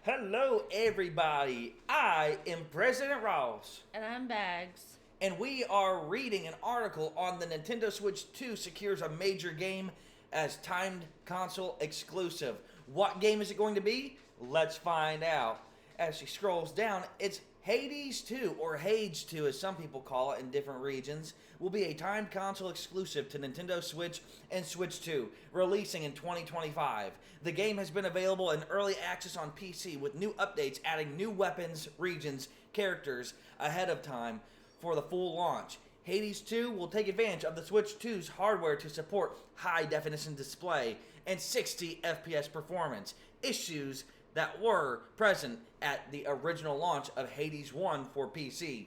Hello, everybody. I am President Ross, And I'm Bagz. and we are reading an article on the Nintendo Switch 2 secures a major game as timed console exclusive. What game is it going to be? Let's find out. As she scrolls down, it's Hades 2, or Hades 2 as some people call it in different regions, will be a timed console exclusive to Nintendo Switch and Switch 2, releasing in 2025. The game has been available in early access on PC with new updates adding new weapons, regions, characters ahead of time for the full launch. Hades 2 will take advantage of the Switch 2's hardware to support high definition display and 60 FPS performance, issues that were present at the original launch of Hades 1 for PC.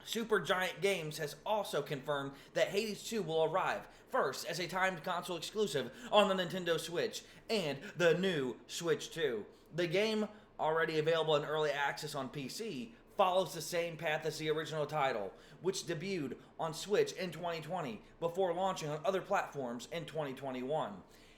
Supergiant Games has also confirmed that Hades 2 will arrive first as a timed console exclusive on the Nintendo Switch and the new Switch 2. The game, already available in early access on PC, follows the same path as the original title, which debuted on Switch in 2020 before launching on other platforms in 2021.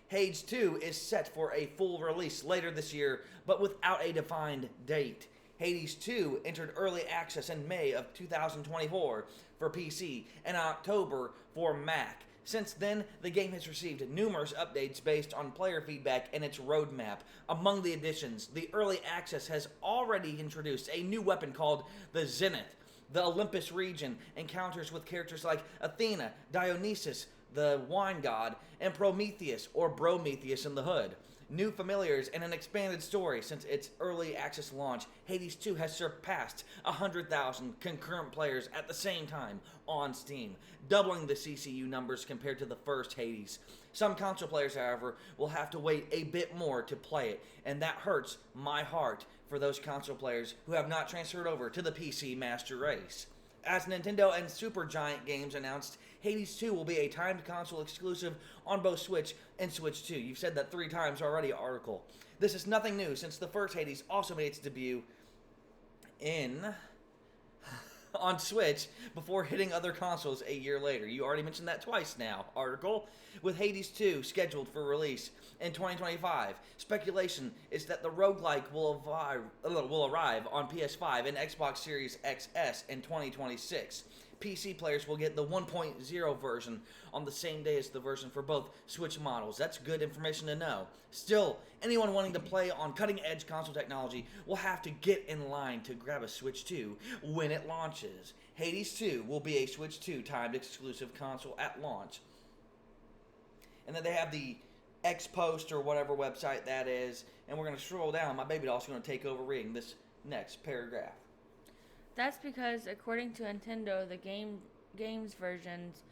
Hades 2 is set for a full release later this year, but without a defined date. Hades 2 entered early access in May of 2024 for PC and October for Mac. Since then, the game has received numerous updates based on player feedback and its roadmap. Among the additions, the early access has already introduced a new weapon called the Zenith. The Olympus region encounters with characters like Athena, Dionysus, the wine god, and Prometheus or Brometheus in the hood. New familiars and an expanded story. Since its early access launch, Hades 2 has surpassed 100,000 concurrent players at the same time on Steam, doubling the CCU numbers compared to the first Hades. Some console players, however, will have to wait a bit more to play it, and that hurts my heart for those console players who have not transferred over to the PC Master Race. As Nintendo and Supergiant Games announced, Hades 2 will be a timed console exclusive on both Switch and Switch 2. You've said that 3 times already, article. This is nothing new since the first Hades also made its debut in on Switch before hitting other consoles a year later. You already mentioned that twice now, article. With Hades 2 scheduled for release in 2025, speculation is that the roguelike will arrive on PS5 and Xbox Series XS in 2026. PC players will get the 1.0 version on the same day as the version for both Switch models. That's good information to know. Still, anyone wanting to play on cutting-edge console technology will have to get in line to grab a Switch 2 when it launches. Hades 2 will be a Switch 2 timed exclusive console at launch. And then they have the X Post or whatever website that is, and we're going to scroll down. My baby doll's going to take over reading this next paragraph. That's because, according to Nintendo, the game's versions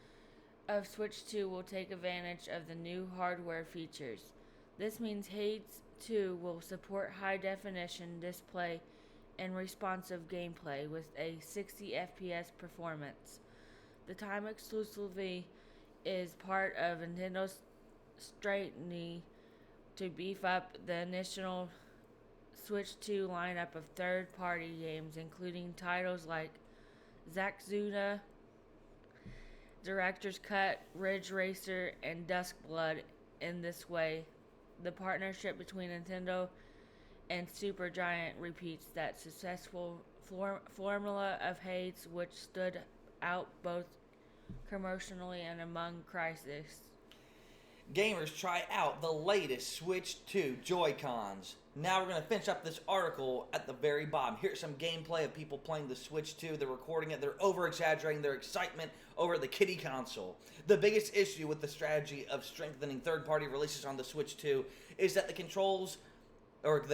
of Switch 2 will take advantage of the new hardware features. This means Hades 2 will support high-definition display and responsive gameplay with a 60 FPS performance. The time exclusivity is part of Nintendo's strategy to beef up the initial Switch 2 lineup of third-party games, including titles like Zaxxuda, Director's Cut, Ridge Racer, and Duskblood. In this way, the partnership between Nintendo and Supergiant repeats that successful formula of Hades, which stood out both commercially and among crisis. Gamers, try out the latest Switch 2 Joy-Cons. Now we're going to finish up this article at the very bottom. Here's some gameplay of people playing the Switch 2. They're recording it. They're over-exaggerating their excitement over the kiddie console. The biggest issue with the strategy of strengthening third-party releases on the Switch 2 is that the controls, or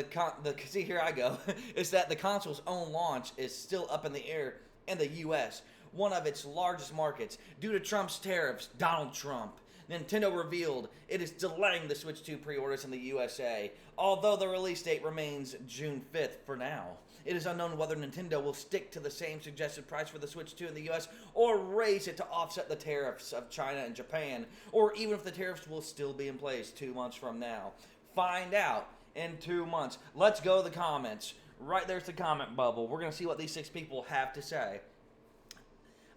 see here I go, is that the console's own launch is still up in the air in the U.S., one of its largest markets. Due to Trump's tariffs, Donald Trump, Nintendo revealed it is delaying the Switch 2 pre-orders in the USA, although the release date remains June 5th for now. It is unknown whether Nintendo will stick to the same suggested price for the Switch 2 in the US or raise it to offset the tariffs of China and Japan, or even if the tariffs will still be in place 2 months from now. Find out in 2 months. Let's go to the comments. Right there's the comment bubble. We're going to see what these 6 people have to say.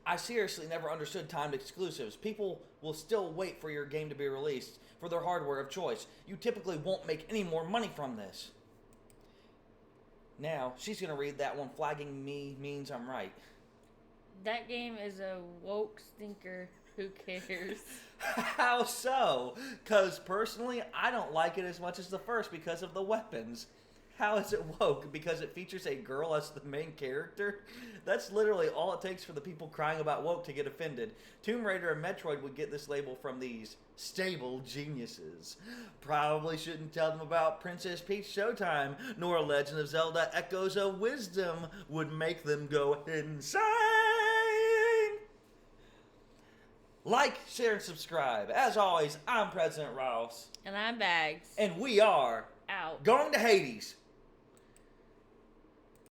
I seriously never understood timed exclusives. People will still wait for your game to be released for their hardware of choice. You typically won't make any more money from this. Now, she's going to read that one. Flagging me means I'm right. That game is a woke stinker. Who cares? How so? Because personally, I don't like it as much as the first because of the weapons. How is it woke? Because it features a girl as the main character? That's literally all it takes for the people crying about woke to get offended. Tomb Raider and Metroid would get this label from these stable geniuses. Probably shouldn't tell them about Princess Peach Showtime, nor Legend of Zelda Echoes of Wisdom would make them go insane. Like, share, and subscribe. As always, I'm President Ross. And I'm Bagz. And we are Out. going to Hades.